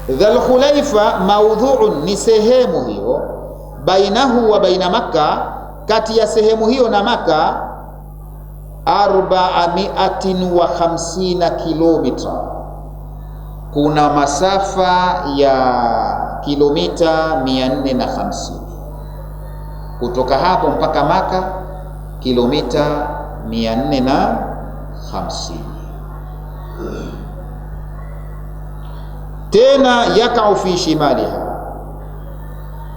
Dhul Khulaifa maudhu'un, ni sehemu hiyo, bainahu wa baina Makka, kati ya sehemu hiyo na Makka 450 kilomita, kuna masafa ya kilomita 450 kutoka hapo mpaka Makka, kilomita 450. Tena yakau fi shimaliha,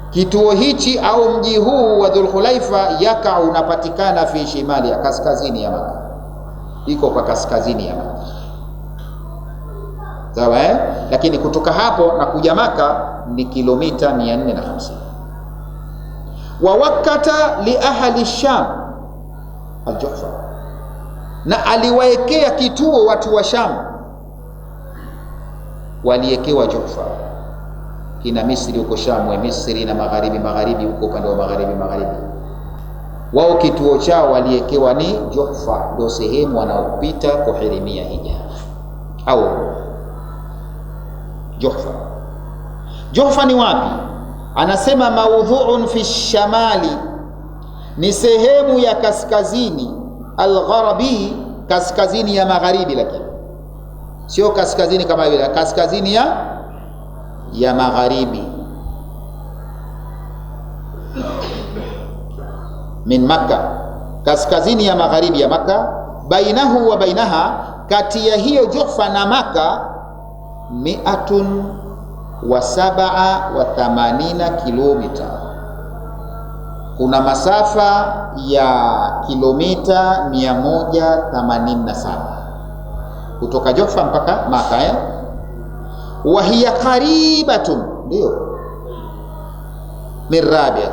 kituo hichi au mji huu wa Dhul Khulaifa yakau, unapatikana fi shimaliha, kaskazini ya Makka, iko kwa kaskazini ya Makka, sawa Lakini kutoka hapo na kuja Makka ni kilomita 450. Wa wakata li ahli Sham al-Juhfa, na aliwaekea kituo watu wa Sham, waliekewa Juhfa. Kina Misri huko Sham, Misri na magharibi huko upande wa magharibi, wao kituo chao waliekewa ni Juhfa, ndio sehemu wanaopita kuhirimia hija au Juhfa. Juhfa ni wapi? Anasema maudhu'un fi shamali, ni sehemu ya kaskazini, al-gharabi, kaskazini ya magharibi, lakini sio kaskazini kama vile, kaskazini ya magharibi, min Makka, kaskazini ya magharibi ya Makka. Bainahu wa bainaha, kati ya hiyo Juhfa na Makka 187 kilomita, kuna masafa ya kilomita 187 kutoka Juhfa mpaka Makka wa hiya qaribatun, ndio min Rabi',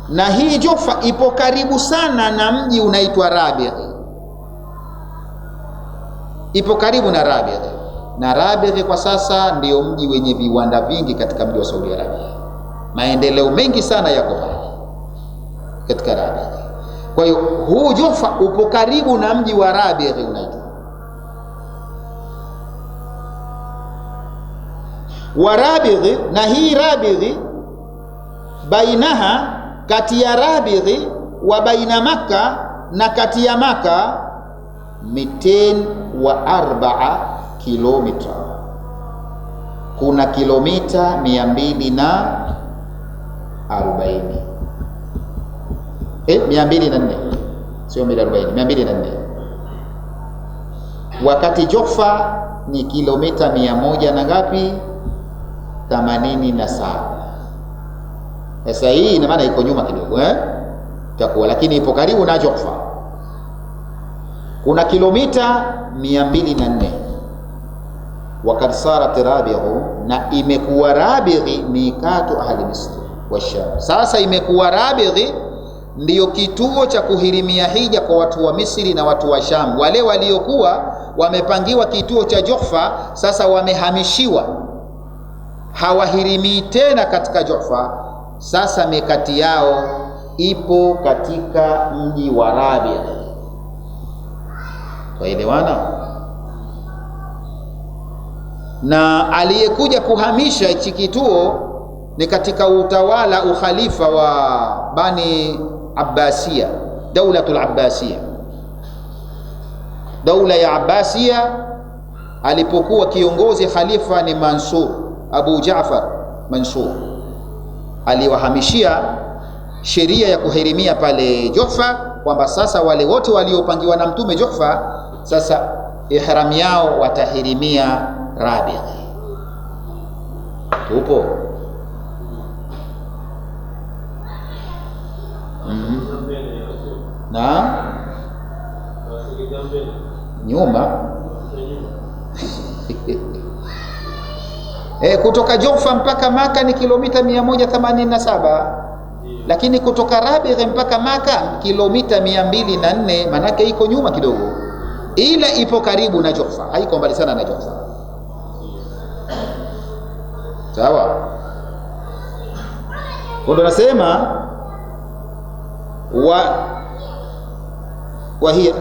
na hii Juhfa ipo karibu sana na mji unaitwa Rabi', ipo karibu na Rabi', na Rabi' kwa sasa ndio mji wenye viwanda vingi katika mji wa Saudi Arabia. Maendeleo mengi sana yako pale katika Rabi'. Kwa hiyo huu Juhfa upo karibu na mji wa Rabi' unaitwa wa Rabi', na hii Rabi' bainaha, kati ya Rabi' wa baina Makka, na kati ya Makka 204 kilomita, kuna kilomita 240, 204, sio 240, 204, wakati Juhfa ni kilomita 100 na ngapi? 87. Sasa hii ina maana iko nyuma kidogo takuwa, lakini ipo karibu na Juhfa, kuna kilomita 204. Wakad sarat Rabi'u, na imekuwa Rabi'i mikatu ahli Misri wa Sham. Sasa imekuwa Rabi'i ndiyo kituo cha kuhirimia hija kwa watu wa Misri na watu wa Sham. Wale waliokuwa wamepangiwa kituo cha Juhfa sasa wamehamishiwa, hawahirimii tena katika Juhfa. Sasa mikati yao ipo katika mji wa Rabi'. Waelewana? Na aliyekuja kuhamisha hichi kituo ni katika utawala, ukhalifa wa Bani Abbasiya, Daulatul Abbasiya, daula ya Abbasiya. Alipokuwa kiongozi khalifa ni Mansur, Abu Jaafar Mansur, aliwahamishia sheria ya kuhirimia pale Juhfa, kwamba sasa wale wote waliopangiwa na Mtume Juhfa, sasa ihram yao watahirimia Rabi'. Tupo na nyuma kutoka Juhfa mpaka Maka ni kilomita 187, lakini kutoka Rabi' mpaka Maka kilomita 204, manake iko nyuma kidogo, ila ipo karibu na Juhfa, haiko mbali sana na Juhfa. Sawa? Ndio nasema wa hiya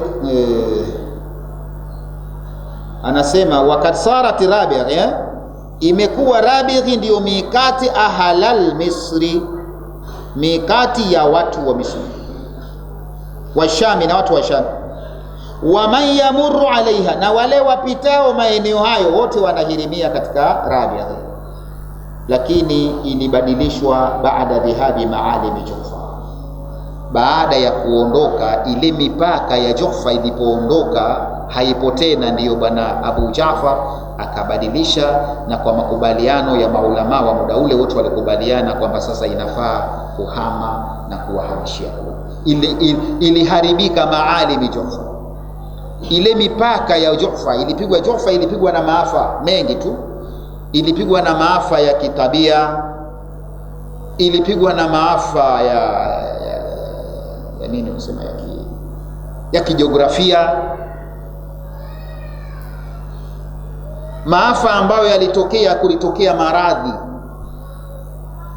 anasema wakad sarat Rabi', imekuwa Rabighi ndiyo mikati ahalal Misri, mikati ya watu wa Misri, wa Shami na watu wa Shami, wa man yamurru alaiha, na wale wapitao maeneo hayo wote wanahirimia katika Rabighi. Lakini ilibadilishwa baada dhihabi maalimi Juhfa, baada ya kuondoka ile mipaka ya Juhfa ilipoondoka haipo tena, ndiyo bwana Abu Jaafar akabadilisha, na kwa makubaliano ya maulama wa muda ule wote walikubaliana kwamba sasa inafaa kuhama na kuwahamishia. Iliharibika maalimi Juhfa, ile mipaka ya Juhfa ilipigwa. Juhfa ilipigwa na maafa mengi tu, ilipigwa na maafa ya kitabia, ilipigwa na maafa ya nini unasema ya kijiografia, maafa ambayo yalitokea, kulitokea maradhi,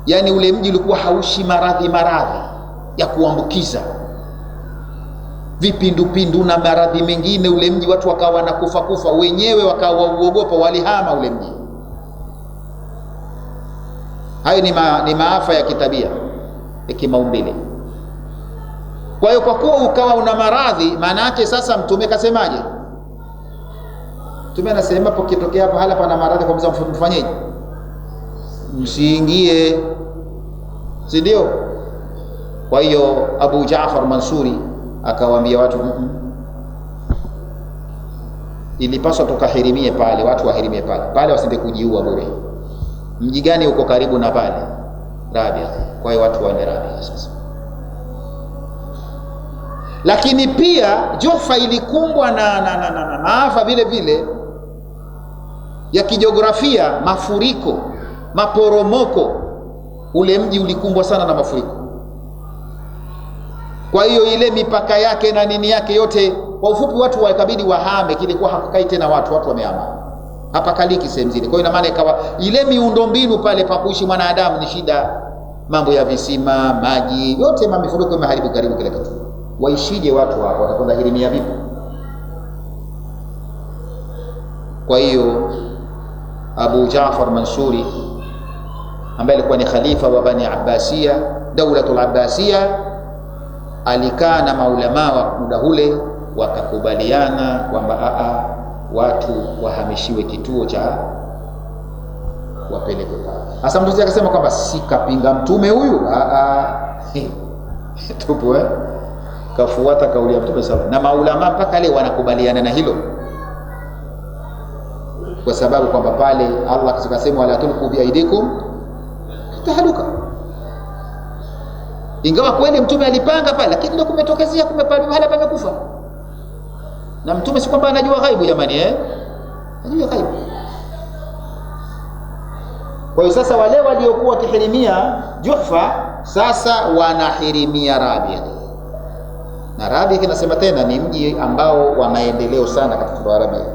yani ule mji ulikuwa haushi maradhi ya kuambukiza, vipindupindu na maradhi mengine. Ule mji watu wakawa na kufa wenyewe, wakawa uogopa, walihama ule mji. Hayo ni maafa ya kitabia, ya kimaumbile. Kwa hiyo kwa kuwa ukawa una maradhi, maana yake sasa Mtume kasemaje? Mtume anasema pokitokea pahala pana maradhi, kwa mfano mfanyeje? Msiingie, si ndio? Kwa hiyo Abu Jaafar Mansuri akawaambia watu, ilipaswa tukahirimie pale, watu wahirimie pale, wasende kujiua bure. Mji gani uko karibu na pale? Rabighi. Kwa hiyo watu waende Rabighi sasa. Lakini pia Juhfa ilikumbwa na maafa vile vile ya kijiografia, mafuriko, maporomoko. Ule mji ulikumbwa sana na mafuriko. Kwa hiyo ile mipaka yake na nini yake yote, kwa ufupi, watu wakabidi wahame. Kilikuwa hakukai tena watu wamehama, hapa kaliki sehemu zile. Kwa hiyo ina maana ikawa ile miundombinu pale pa kuishi mwanadamu ni shida, mambo ya visima, maji, yote mafuriko imeharibu karibu kila kitu. Waishije watu hapo? Watakwenda hirimia vipi? Kwa hiyo Abu Jaafar Mansuri ambaye alikuwa ni khalifa wa Bani Abbasiya, Daulatul Abbasiya, alikaa na maulama wa muda ule, wakakubaliana kwamba watu wahamishiwe kituo cha wapelekwe pale. Hasa mtu akasema kwamba sikapinga Mtume huyu, tupo kafuata kauli ya Mtume sawa. Na maulama mpaka leo wanakubaliana na hilo, kwa sababu kwamba pale Allah akasema wala tulqu bi aidikum tahaluka. Ingawa kweli Mtume alipanga pale, lakini ndio kumetokezea mahala pamekufa. Na Mtume si kwamba anajua ghaibu jamani, anajua ghaibu. Kwa hiyo sasa wale waliokuwa kihirimia Juhfa sasa wanahirimia Rabighi. Na Rabighi nasema tena ni mji ambao wa maendeleo sana katika Arabia,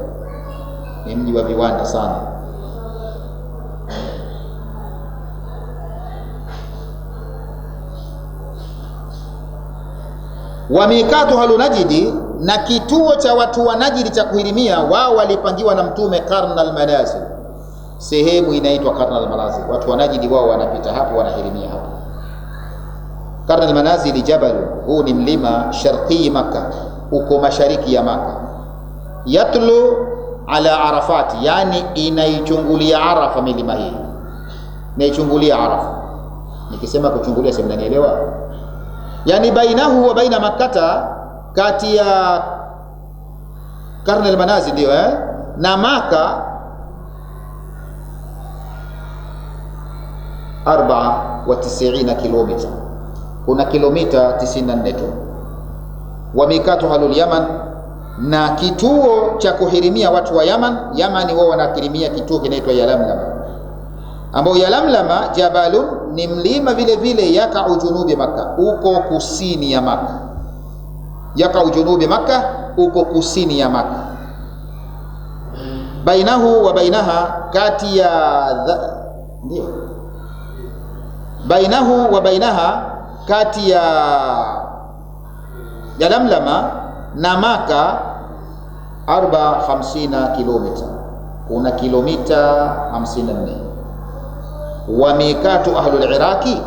ni mji wa viwanda sana. Wa mikatu halu Najidi, na kituo cha watu wa Najidi cha kuhirimia, wao walipangiwa na Mtume Qarn al-Manazil, sehemu inaitwa Qarn al-Manazil. Watu wa Najidi wao wanapita hapo, wanahirimia hapo. Qarn al-Manazil jabal, huu ni mlima sharqi Makkah, uko mashariki ya Makkah. Yatlu ala Arafat, yani inaichungulia Arafa. Milima hii inaichungulia Arafa. Nikisema kuchungulia, sema mnanielewa? Yani bainahu wa baina Makkata, kati ya Qarn al-Manazil ndio na Makkah 94 kilomita, kuna kilomita 94 tu. Wa mikatu halul Yaman, na kituo cha kuhirimia watu wa Yamani wao wanahirimia kituo kinaitwa Yalamlam, ambao Yalamlama jabalun ni mlima vile vile, yakau junubi Makkah, uko kusini ya Makkah. Yakau junubi Makkah, uko kusini ya Makkah. Bainahu wa bainaha, kati ya ndio bainahu wa bainaha, kati ya Yalamlama na Makkah 54 kilomita, kuna kilomita 54. Wa mikatu ahlul Iraqi,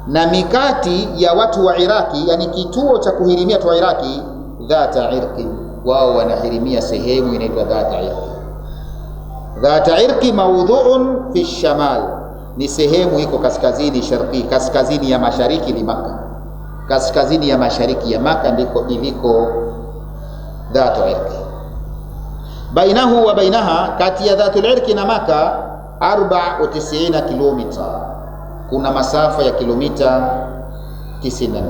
na mikati ya watu wa Iraki, yani kituo cha kuhirimia watu wa Iraki, dhata irqi, wao wanahirimia sehemu inaitwa dhata irqi. Dhata irqi mawdhu'un fi shamal, ni sehemu iko kaskazini sharqi, kaskazini ya mashariki ni Makkah, kaskazini ya mashariki ya Makkah ndiko iliko dhatu irqi. Bainahu wa bainaha, kati ya dhatu irqi na Makkah 94 kilomita, kuna masafa ya kilomita 94.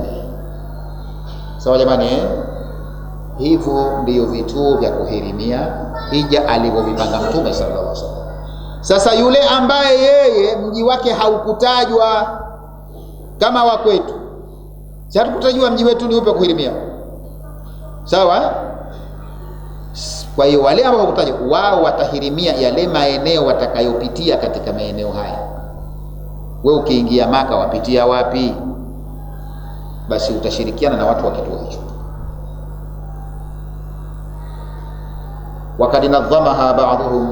Sawa jamani, hivyo ndiyo vituo vya kuhirimia hija alivyovipanga Mtume sallallahu alaihi wasallam. Sasa yule ambaye yeye mji wake haukutajwa kama wa kwetu, si hatukutajua mji wetu ni upe kuhirimia, sawa? Kwa hiyo wale ambao hawakutajwa, wao watahirimia yale maeneo watakayopitia katika maeneo haya. Wewe ukiingia Maka wapitia wapi? Basi utashirikiana na watu wa kituo hicho. Wakad nadhamaha ba'dhum,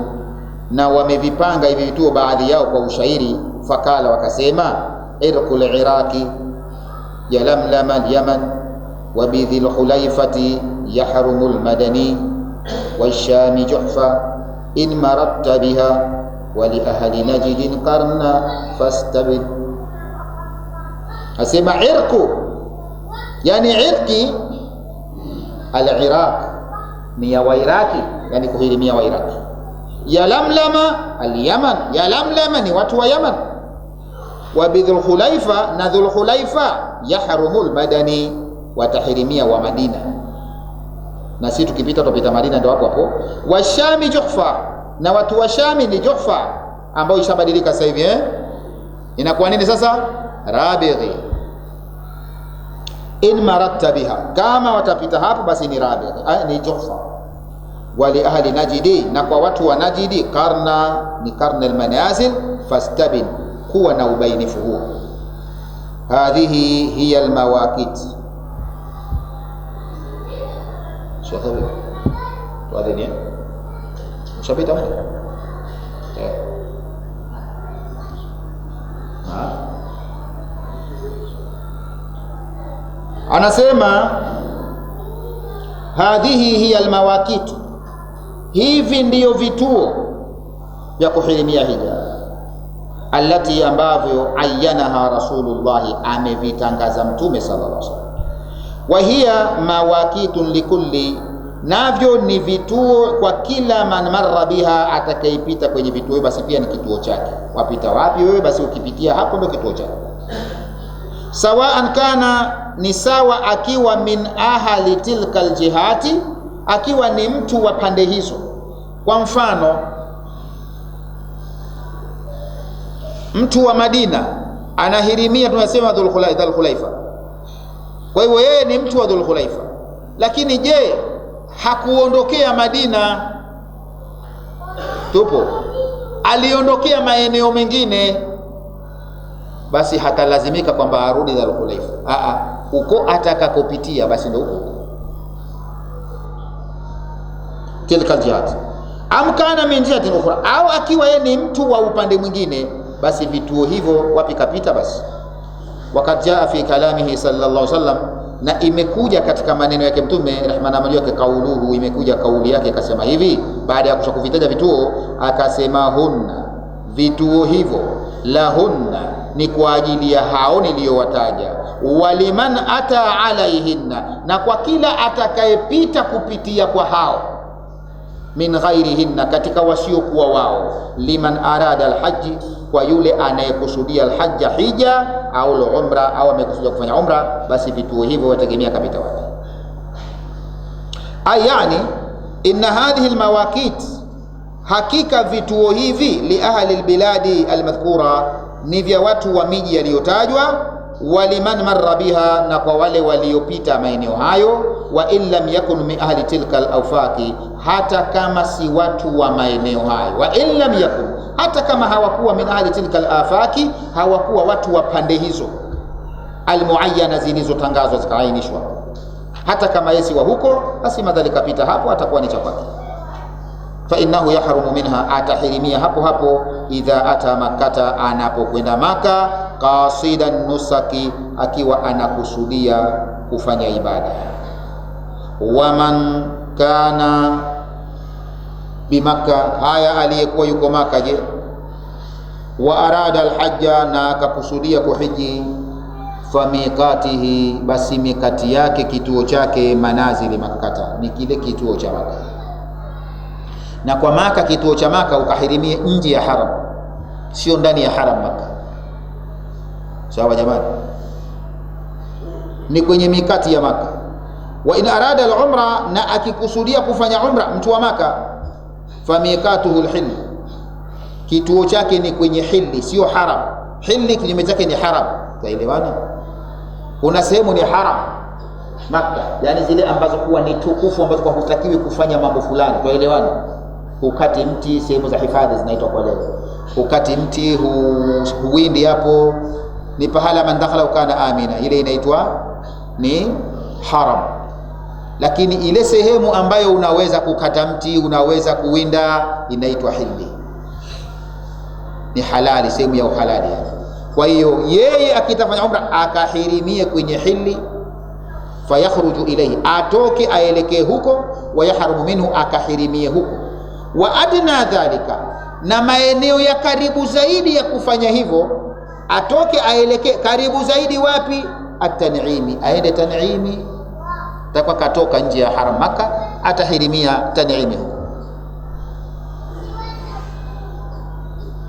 na wamevipanga hivi vituo baadhi yao kwa ushairi. Fakala, wakasema, irqul Iraqi yalamlama al-Yaman wa bidhil khulaifati yahrumul madani washami juhfa in maratta biha wa li ahli najdin qarna fastabid. Asema irqu, yani irqi al-Iraq ni ya Wairaki, yani kuhirimia Wairaki. Yalamlama al-Yaman, yalamlama ni watu wa Yaman. Wa bidhul khulaifa, na dhul khulaifa yahrumul madani, watahirimia wa Madina, na sisi tukipita tupita Madina ndio hapo hapo. Wa Shami Juhfa, na watu wa Shami ni Juhfa ambao ishabadilika sasa hivi inakuwa nini sasa? Rabighi. In maratta biha, kama watapita hapo basi ni Rabighi, ni Juhfa. Wali ahli Najidi, na kwa watu wa Najidi, karna ni karna almanazil, fastabin, kuwa na ubainifu huo. Hadhihi hiya almawaqit. Shakawi tuadhini ushapita mali anasema hadhihi hiya almawaqit, hivi ndiyo vituo vya kuhirimia hija, allati, ambavyo ayyanaha Rasulullah, amevitangaza Mtume sallallahu alaihi wasallam. Wa hiya mawaqitun likulli, navyo ni vituo kwa kila man marra biha, atakaipita kwenye vituo basi pia ni kituo chake. Wapita wapi wewe, basi ukipitia hapo ndio kituo chake. Sawaan kana, ni sawa akiwa min ahli tilka aljihati, akiwa ni mtu wa pande hizo. Kwa mfano mtu wa Madina anahirimia, tunasema Dhul Khulaifa, kwa hiyo yeye ni mtu wa Dhul Khulaifa, lakini je, hakuondokea Madina, tupo, aliondokea maeneo mengine, basi hatalazimika kwamba arudi Dhul Khulaifa. Uko atakakopitia basi ndio huko tilka jihad. Amkana min jihatin ukhra, au akiwa yeye ni mtu wa upande mwingine, basi vituo hivyo wapi kapita basi. Wakati jaa fi kalamihi sallallahu alaihi wasallam, na imekuja katika maneno yake Mtume rehma na amani yake, kauluhu, imekuja kauli yake, akasema hivi baada ya kushakuvitaja vituo, akasema hunna, vituo hivyo, la hunna, ni kwa ajili ya hao niliyowataja, waliman ata alaihinna, na kwa kila atakayepita kupitia kwa hao, min ghairihinna, katika wasiokuwa wao, liman arada alhaji, kwa yule anayekusudia alhajja, hija au umra, au amekusudia kufanya umra, basi vituo hivyo wategemea kapita wapi. Yani inna hadhihi almawaqit, hakika vituo hivi, li ahli albiladi almadhkura, ni vya watu wa miji yaliyotajwa, waliman marra biha, na kwa wale waliopita maeneo hayo, wa in lam yakun min ahli tilka alawfaqi, hata kama si watu wa maeneo hayo, wa in lam yakun, hata kama hawakuwa min ahli tilka alafaqi, hawakuwa watu wa pande hizo almuayyana, zilizotangazwa zikaainishwa, hata kama yesi wa huko, basi madhalika pita hapo atakuwa ni chapati. fa innahu yahrumu minha, atahirimia hapo hapo. Idha ata Makkata, anapokwenda Maka, qasidan nusaki, akiwa anakusudia kufanya ibada. Waman kana bimakka, haya aliyekuwa yuko Maka, je, wa arada alhajja, na akakusudia kuhiji, famiqatihi, basi mikati yake, kituo chake, manazili Makkata, ni kile kituo cha Maka. Na kwa Maka, kituo cha Maka ukahirimie nje ya haram, sio ndani ya haram Maka. Sawa jamani, ni kwenye mikati ya Maka. Wa in arada al-umra, na akikusudia kufanya umra mtu wa Maka, famiqatuhu al-hill, kituo chake ni kwenye hili, sio haram. Hili kinyume chake ni haram, taelewana. Kuna sehemu ni haram Maka, yani zile ambazo kuwa ni tukufu, ambazo kwa hutakiwi kufanya mambo fulani, taelewana. Hukati mti, sehemu za hifadhi zinaitwa kwa leo, hukati mti, huwindi hapo, ni pahala man dakhala ukana amina, ile inaitwa ni haram. Lakini ile sehemu ambayo unaweza kukata mti, unaweza kuwinda, inaitwa hili, ni halali, sehemu ya uhalali. Kwa hiyo yeye akitafanya umra akahirimie kwenye hili, fayakhruju ilayhi, atoke aelekee huko, wayahrumu minhu, akahirimie huko. Wa adna dhalika, na maeneo ya karibu zaidi ya kufanya hivyo, atoke aelekee karibu zaidi. Wapi? At-Tan'imi, aende Tan'imi. Takwa katoka nje ya haram Maka, atahirimia Tan'imi huko.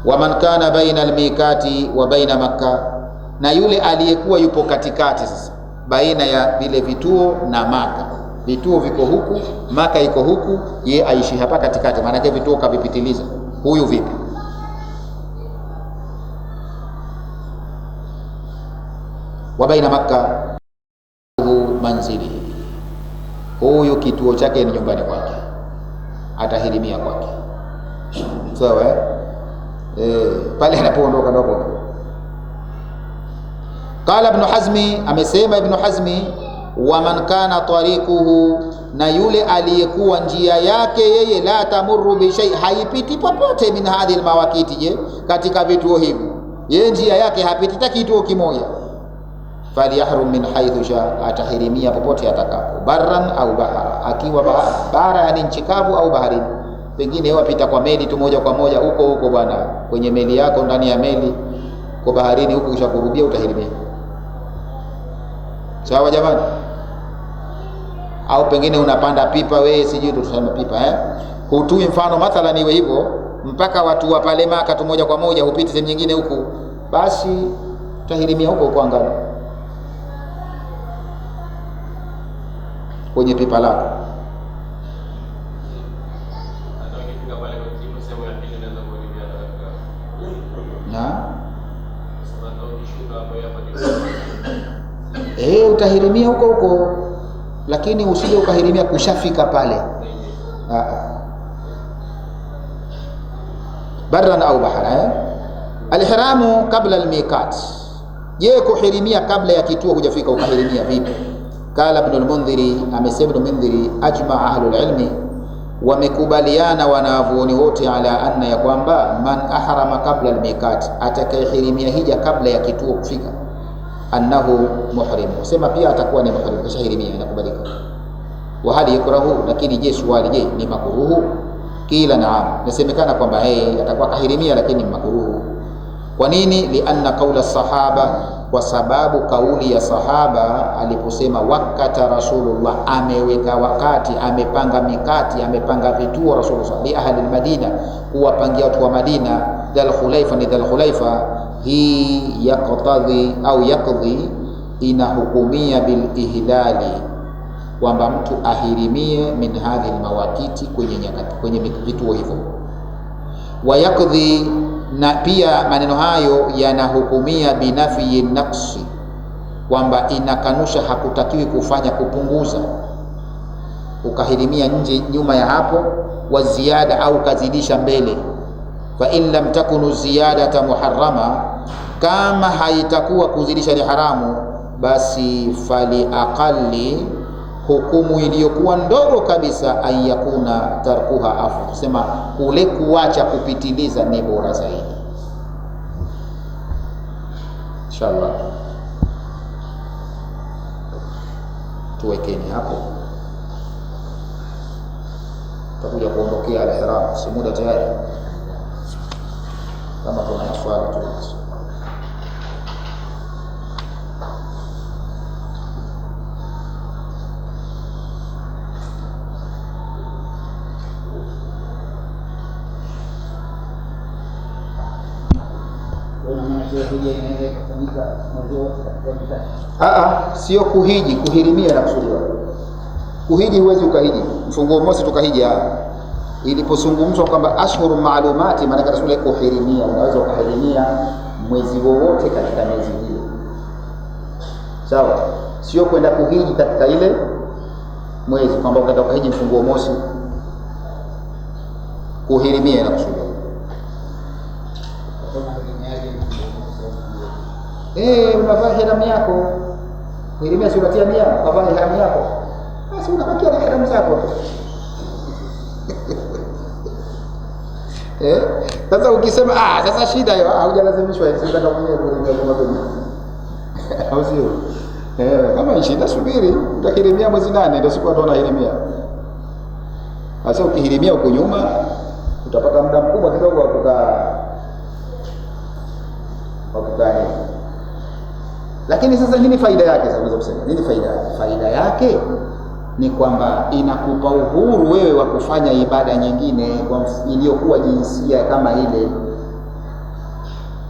Wa man kana baina al-mikati wa baina Makka, na yule aliyekuwa yupo katikati sasa baina ya vile vituo na Maka. Vituo viko huku, Maka iko huku, ye aishi hapa katikati, maana yake vituo kavipitiliza. Huyu vipi? Wa baina Makka manzili, huyu kituo chake ni nyumbani kwake, atahirimia kwake. Sawa, pale anapoondoka ndogo. Qala Ibn Hazmi, amesema Ibn Hazmi, wa man kana tariquhu, na yule aliyekuwa njia yake yeye, la tamurru bi shay, haipiti popote, min hadhihi almawaqiti, je, katika vituo hivi, yeye njia yake hapiti hata kituo kimoja, falyahrum min haythu sha, atahirimia popote atakapo, barran au bahara, akiwa bara, yani nchi kavu au baharini. Pengine wapita kwa meli tu moja kwa moja huko huko bwana, kwenye meli yako, ndani ya meli, kwa baharini huko, ushakurubia, utahirimia. Sawa jamani? Au pengine unapanda pipa wewe, sijui tutasema pipa, hutui mfano mathalan iwe hivyo, mpaka watu wa pale Maka tu moja kwa moja, hupiti sehemu nyingine huku, basi utahirimia huko huko angani kwenye pipa lako. Utahirimia huko huko, lakini usije ukahirimia kushafika pale. Barran au bahara. Alihramu kabla almiqat, je, kuhirimia kabla ya kituo hujafika ukahirimia vipi? Kala Ibn al-Mundhiri, amesema Ibn al-Mundhiri, ajma ahlul ilmi, wamekubaliana wanavuoni wote, ala anna, ya kwamba man ahrama kabla almiqat, atakayehirimia hija kabla ya kituo kufika, annahu muhrim, sema pia atakuwa ni muhrim, kashahirimia, inakubalika. Wa hali yakrahu, lakini je, swali, je, ni makruhu? Kila naam, nasemekana kwamba atakuwa kahirimia, lakini makruhu. Kwa nini? Lianna qaula sahaba, kwa sababu kauli ya sahaba aliposema wakata Rasulullah, ameweka wakati, amepanga mikati, amepanga vituo Rasulullah li ahli al-Madina, kuwapangia watu wa Madina, Dhul Khulaifa, ni Dhul Khulaifa. Hii yaqtadhi au yaqdhi, inahukumia bil ihlali, kwamba mtu ahirimie min hadhihi almawaqiti, kwenye nyakati, kwenye vituo hivyo. Wa yaqdhi, na pia maneno hayo yanahukumia binafi naqsi, kwamba inakanusha hakutakiwi kufanya kupunguza, ukahirimia nje nyuma ya hapo, wa ziada au kazidisha mbele. Fa in lam takunu ziyadata muharrama, kama haitakuwa kuzidisha ni haramu, basi fali aqalli hukumu iliyokuwa ndogo kabisa, ayakuna tarkuha afu, tusema kule kuacha kupitiliza ni bora zaidi. Inshallah tuwekeni hapo, tutakuja kuondokea al-ihram, si muda tayari. Kama kuna maswali tu sio kuhiji, kuhirimia na kusudiwa. Kuhiji huwezi ukahiji mfunguo mosi tukahiji. Ilipozungumzwa kwamba ashhuru maalumati, maana Rasul kuhirimia, unaweza ukahirimia mwezi wowote katika miezi hiyo, sawa? Sio kwenda kuhiji katika ile mwezi kwamba ukataka kuhiji mfunguo mosi. Kuhirimia na kusudiwa. Unavaa ihram yako. Kuhirimia si unatia nia, unavaa ihram yako. Basi unabakia na ihram zako. Sasa ukisema sasa shida hiyo, hujalazimishwa, unataka mwenyewe kuhirimia kama bado. Au sio? Kama shida subiri, utahirimia mwezi 8 ndio siku watu wanahirimia. Sasa ukihirimia huko nyuma utapata muda mkubwa kidogo wa kukaa. Lakini sasa nini faida yake? Sasa unaweza kusema nini faida yake? Faida yake ni kwamba inakupa uhuru wewe wa kufanya ibada nyingine iliyokuwa jinsia kama ile.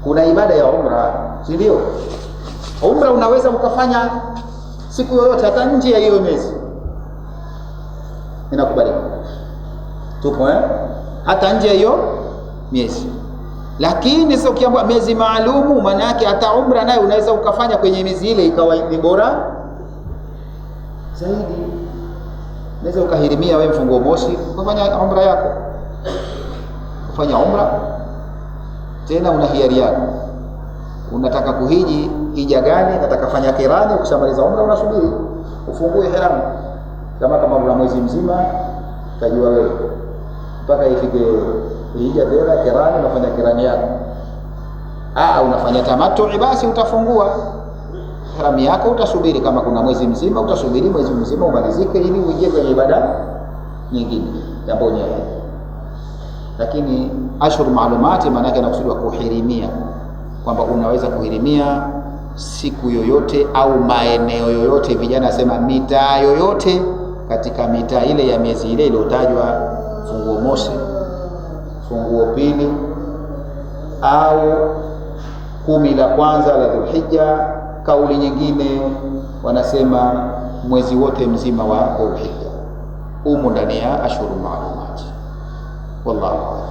Kuna ibada ya umra, si ndio? Umra unaweza ukafanya siku yoyote hata nje ya hiyo mwezi. Inakubalika. Tupo hata nje ya hiyo miezi. Lakini sio kiambo miezi maalumu, maana yake hata umra nayo unaweza ukafanya kwenye miezi ile ikawa ni bora zaidi. Unaweza ukahirimia wewe mfunguo mosi ukafanya umra yako. Kufanya umra tena una hiari yako. Unataka kuhiji, hija gani? Nataka fanya kirani, ukishamaliza umra unasubiri ufungue ihram. Kama una mwezi mzima utajua wewe mpaka ifike hija tena kirani, unafanya kirani yako. Unafanya tamattu, basi utafungua ihram yako, utasubiri. Kama kuna mwezi mzima utasubiri mwezi mzima umalizike ili uingie kwenye ibada nyingine jambo nyewe. Lakini ashhur maalumati maana yake inakusudiwa kuhirimia, kwamba unaweza kuhirimia siku yoyote au maeneo yoyote. Vijana nasema mitaa yoyote katika mitaa ile ya miezi ile iliyotajwa, funguo mosi, funguo pili au 10 la kwanza la Dhulhijja. Kauli nyingine wanasema mwezi wote mzima wa Dhulhijja umo ndani ya ashhurul maalumat. Wallahu a'lam.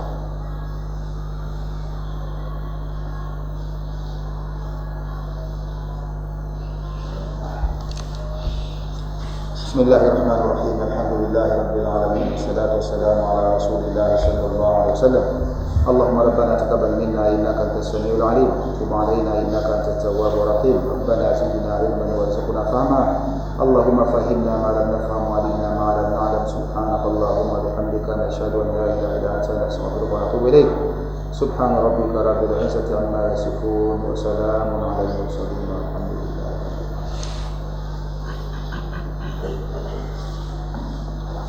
Bismillahirrahmanirrahim. Alhamdulillahi rabbil alamin. Wassalatu wassalamu ala rasulillahi sallallahu alaihi wasallam. Allahumma rabbana taqabbal minna innaka antas samiul alim wa tub alaina innaka antat tawwabur rahim. Rabbana zidna ilman warzuqna fahma. Allahumma fahimna ma lam nafham wa alimna ma lam na'lam. Subhanaka Allahumma bihamdika nashhadu an la ilaha illa anta nastaghfiruka wa natubu ilayk. Subhana rabbika rabbil izzati amma yasifun wa salamun alal mursalin.